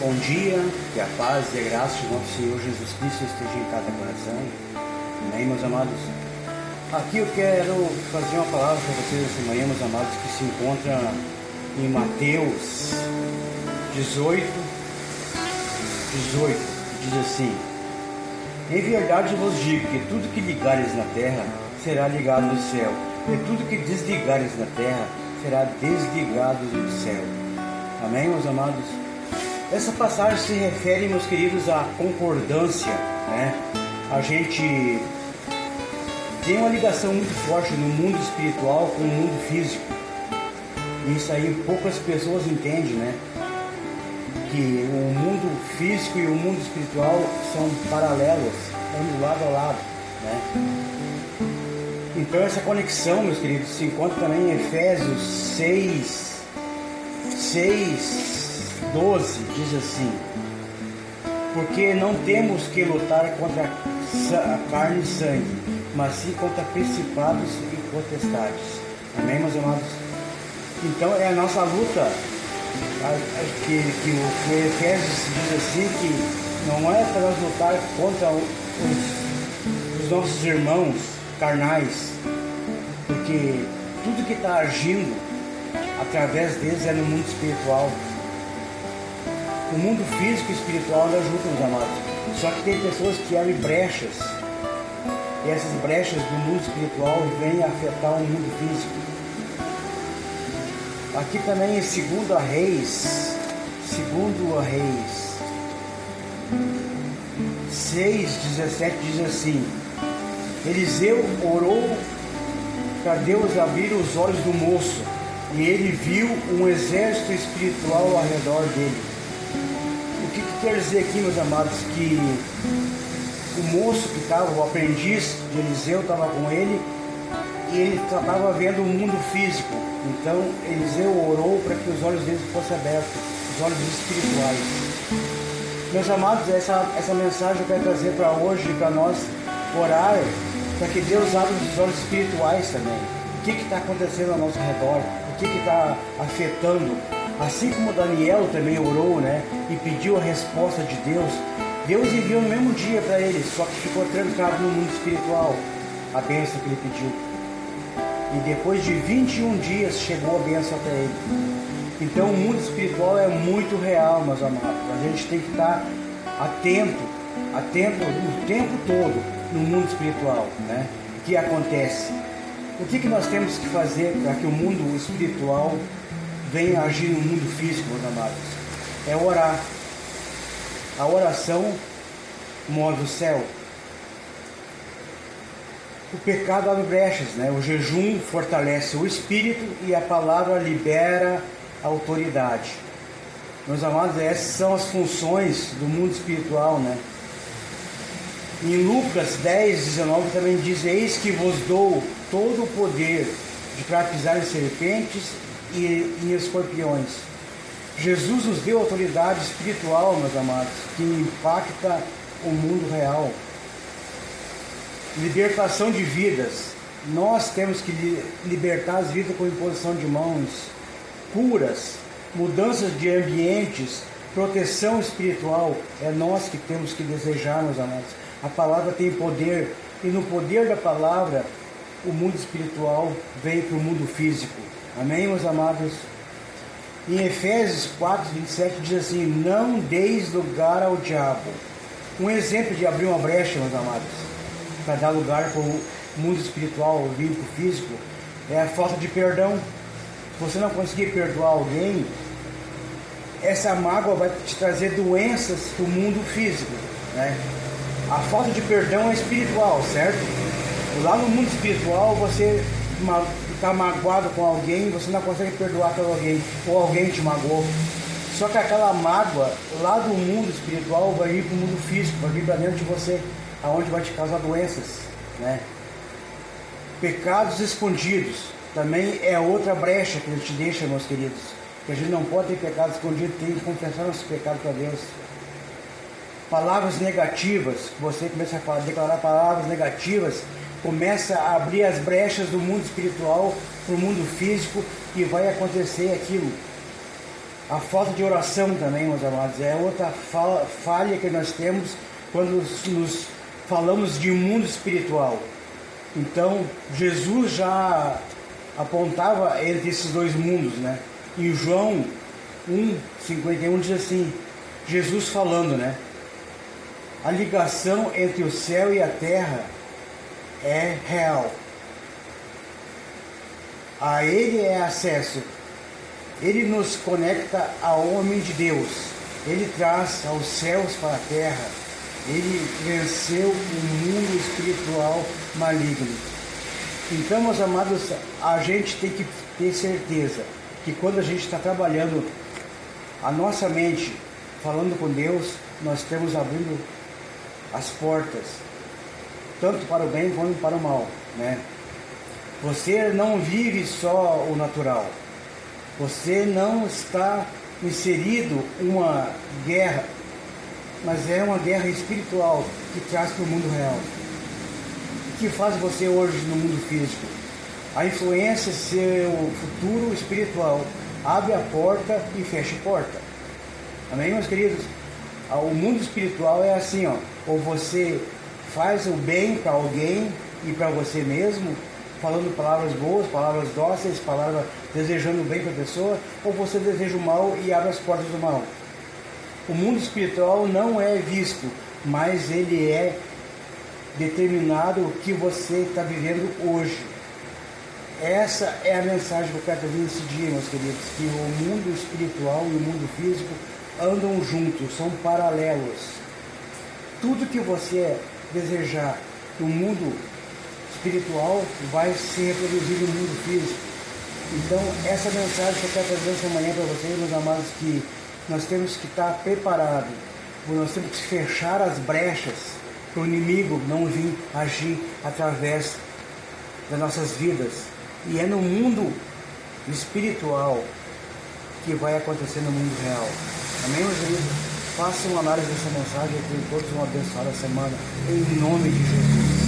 Bom dia, que a paz e a graça de nosso Senhor Jesus Cristo esteja em cada coração. Amém, meus amados? Aqui eu quero fazer uma palavra para vocês essa manhã, meus amados, que se encontra em Mateus 18, diz assim: Em verdade vos digo que tudo que ligares na terra será ligado no céu, e tudo que desligares na terra será desligado do céu. Amém, meus amados? Essa passagem se refere, meus queridos, à concordância, né? A gente tem uma ligação muito forte no mundo espiritual com o mundo físico. Isso aí poucas pessoas entendem, né? Que o mundo físico e o mundo espiritual são paralelos, andam lado a lado, né? Então essa conexão, meus queridos, se encontra também em Efésios 6:12, diz assim: Porque não temos que lutar contra a carne e sangue, mas sim contra principados e potestades. Amém, meus amados? Então é a nossa luta, que o Efésios diz assim, que não é para nós lutar contra os nossos irmãos carnais, porque tudo que está agindo através deles é no mundo espiritual. O mundo físico e espiritual não juntam, meus amados. Só que tem pessoas que abrem brechas, e essas brechas do mundo espiritual vêm afetar o mundo físico. Aqui também em 2 Reis 6:17 diz assim: Eliseu orou para Deus abrir os olhos do moço, e ele viu um exército espiritual ao redor dele. O que quer dizer aqui, meus amados? Que o moço que estava, o aprendiz de Eliseu, estava com ele, e ele estava vendo o mundo físico. Então Eliseu orou para que os olhos dele fossem abertos, os olhos espirituais. Meus amados, essa mensagem eu quero trazer para hoje, para nós orar, para que Deus abra os olhos espirituais também. O que está acontecendo ao nosso redor? O que está afetando? Assim como Daniel também orou, né? E pediu a resposta de Deus. Deus enviou no mesmo dia para ele, só que ficou trancado no mundo espiritual a bênção que ele pediu. E depois de 21 dias chegou a bênção até ele. Então o mundo espiritual é muito real, meus amados. A gente tem que estar atento o tempo todo no mundo espiritual, né? O que acontece? O que nós temos que fazer para que o mundo espiritual venha agir no mundo físico, meus amados? É orar. A oração move o céu. O pecado abre brechas, né? O jejum fortalece o espírito e a palavra libera a autoridade. Meus amados, essas são as funções do mundo espiritual, né? Em Lucas 10:19 também diz: Eis que vos dou todo o poder de pisar em serpentes e em escorpiões. Jesus nos deu autoridade espiritual, meus amados, que impacta o mundo real. Libertação de vidas. Nós temos que libertar as vidas com imposição de mãos. Curas, mudanças de ambientes, proteção espiritual. É nós que temos que desejar, meus amados. A palavra tem poder, e no poder da palavra o mundo espiritual vem para o mundo físico. Amém, meus amados? Em Efésios 4:27 diz assim: Não deis lugar ao diabo. Um exemplo de abrir uma brecha, meus amados, para dar lugar para o mundo espiritual vir para o físico, é a falta de perdão. Se você não conseguir perdoar alguém, essa mágoa vai te trazer doenças para o mundo físico, né? A falta de perdão é espiritual, certo? Lá no mundo espiritual, você está magoado com alguém, você não consegue perdoar aquele alguém, ou alguém te magoou. Só que aquela mágoa lá do mundo espiritual vai ir para o mundo físico, vai vir para dentro de você, aonde vai te causar doenças, né? Pecados escondidos também é outra brecha que ele te deixa, meus queridos. Que a gente não pode ter pecado escondido, tem que confessar nossos pecados para Deus. Palavras negativas, você começa a declarar palavras negativas, começa a abrir as brechas do mundo espiritual para o mundo físico, e vai acontecer aquilo. A falta de oração também, meus amados, é outra falha que nós temos quando nos falamos de mundo espiritual. Então, Jesus já apontava entre esses dois mundos, né? Em João 1:51 diz assim, Jesus falando, né? A ligação entre o céu e a terra é real. A Ele é acesso. Ele nos conecta ao homem de Deus. Ele traz aos céus para a terra. Ele venceu o mundo espiritual maligno. Então, meus amados, a gente tem que ter certeza que quando a gente está trabalhando a nossa mente, falando com Deus, nós estamos abrindo as portas, tanto para o bem quanto para o mal, né? Você não vive só o natural. Você não está inserido em uma guerra, mas é uma guerra espiritual que traz para o mundo real. O que faz você hoje no mundo físico? A influência seu futuro espiritual abre a porta e fecha a porta. Amém, meus queridos? O mundo espiritual é assim, ó. Ou você faz o bem para alguém e para você mesmo, falando palavras boas, palavras dóceis, palavras desejando o bem para a pessoa, ou você deseja o mal e abre as portas do mal. O mundo espiritual não é visto, mas ele é determinado o que você está vivendo hoje. Essa é a mensagem que eu quero trazer nesse dia, meus queridos, que o mundo espiritual e o mundo físico andam juntos, são paralelos. Tudo que você desejar no mundo espiritual vai se reproduzir no mundo físico. Então, essa mensagem que eu quero trazer essa manhã para vocês, meus amados, que nós temos que estar preparados, nós temos que fechar as brechas para o inimigo não vir agir através das nossas vidas. E é no mundo espiritual que vai acontecer no mundo real. Amém, meus queridos? Façam uma análise dessa mensagem e tenham todos uma abençoada semana, em nome de Jesus.